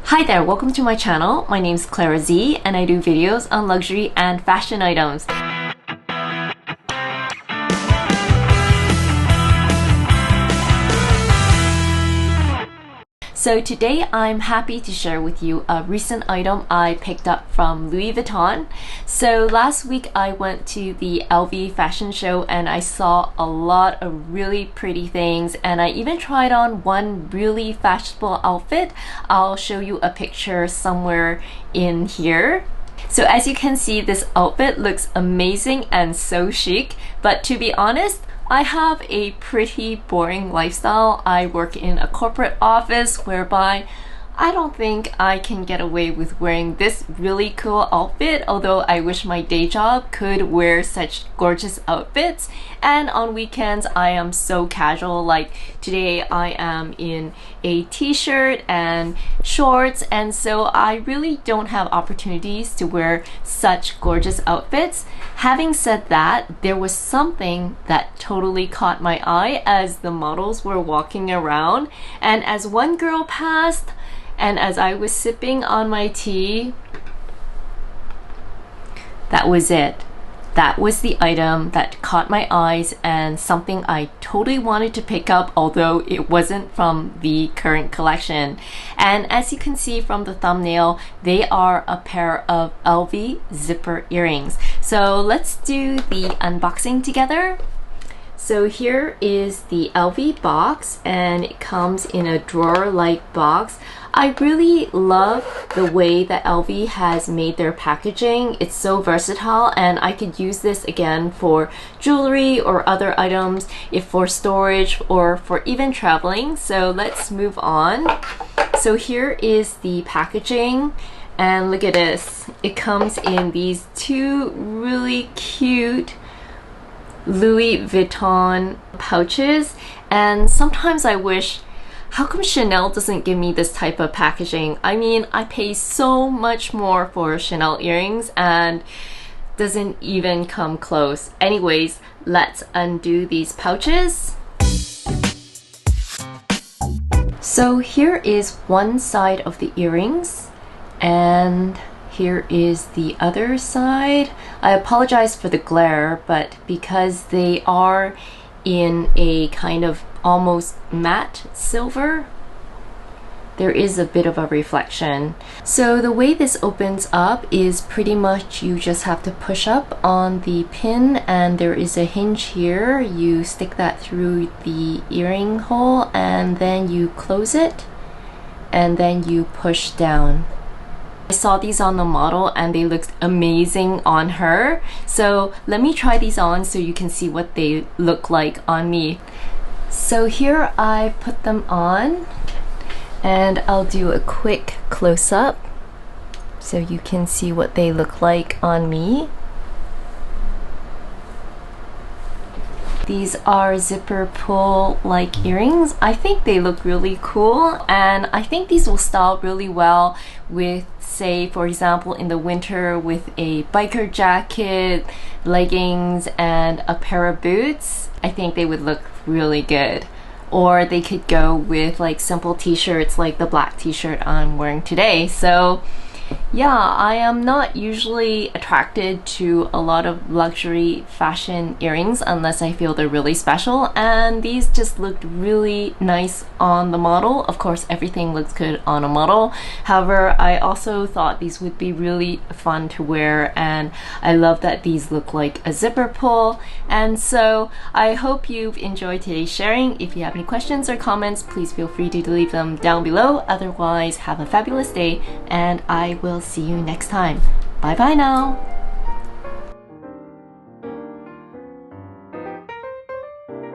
Hi there, welcome to my channel. My name is Clara Z and I do videos on luxury and fashion items. So today I'm happy to share with you a recent item I picked up from Louis Vuitton. So last week I went to the LV fashion show and I saw a lot of really pretty things, and I even tried on one really fashionable outfit. I'll show you a picture somewhere in here. So as you can see, this outfit looks amazing and so chic, but to be honest, I have a pretty boring lifestyle. I work in a corporate office whereby I don't think I can get away with wearing this really cool outfit, although I wish my day job could wear such gorgeous outfits. And on weekends I am so casual, like today I am in a t-shirt and shorts, and so I really don't have opportunities to wear such gorgeous outfits. Having said that, there was something that totally caught my eye as the models were walking around, and as one girl passed and as I was sipping on my tea, that was it. That was the item that caught my eyes and something I totally wanted to pick up, although it wasn't from the current collection. And as you can see from the thumbnail, they are a pair of LV zipper earrings. So let's do the unboxing together. So here is the LV box, and it comes in a drawer-like box. I really love the way that LV has made their packaging. It's so versatile, and I could use this again for jewelry or other items, if for storage or for even traveling. So let's move on. So here is the packaging, and look at this. It comes in these two really cute Louis Vuitton pouches, and sometimes I wish, how come Chanel doesn't give me this type of packaging? I mean, I pay so much more for Chanel earrings and doesn't even come close. Anyways, let's undo these pouches. So here is one side of the earrings, and here is the other side. I apologize for the glare, but because they are in a kind of almost matte silver, there is a bit of a reflection. So the way this opens up is pretty much you just have to push up on the pin, and there is a hinge here. You stick that through the earring hole and then you close it and then you push down. I saw these on the model and they looked amazing on her. So let me try these on so you can see what they look like on me. So here I put them on, and I'll do a quick close-up so you can see what they look like on me. These are zipper pull like earrings. I think they look really cool, and I think these will style really well with, say for example, in the winter with a biker jacket, leggings, and a pair of boots. I think they would look really good. Or they could go with like simple t-shirts like the black t-shirt I'm wearing today. So yeah, I am not usually attracted to a lot of luxury fashion earrings unless I feel they're really special, and these just looked really nice on the model. Of course, everything looks good on a model. However, I also thought these would be really fun to wear, and I love that these look like a zipper pull. And so I hope you've enjoyed today's sharing. If you have any questions or comments, please feel free to leave them down below. Otherwise, have a fabulous day, and I will see you next time. Bye bye now.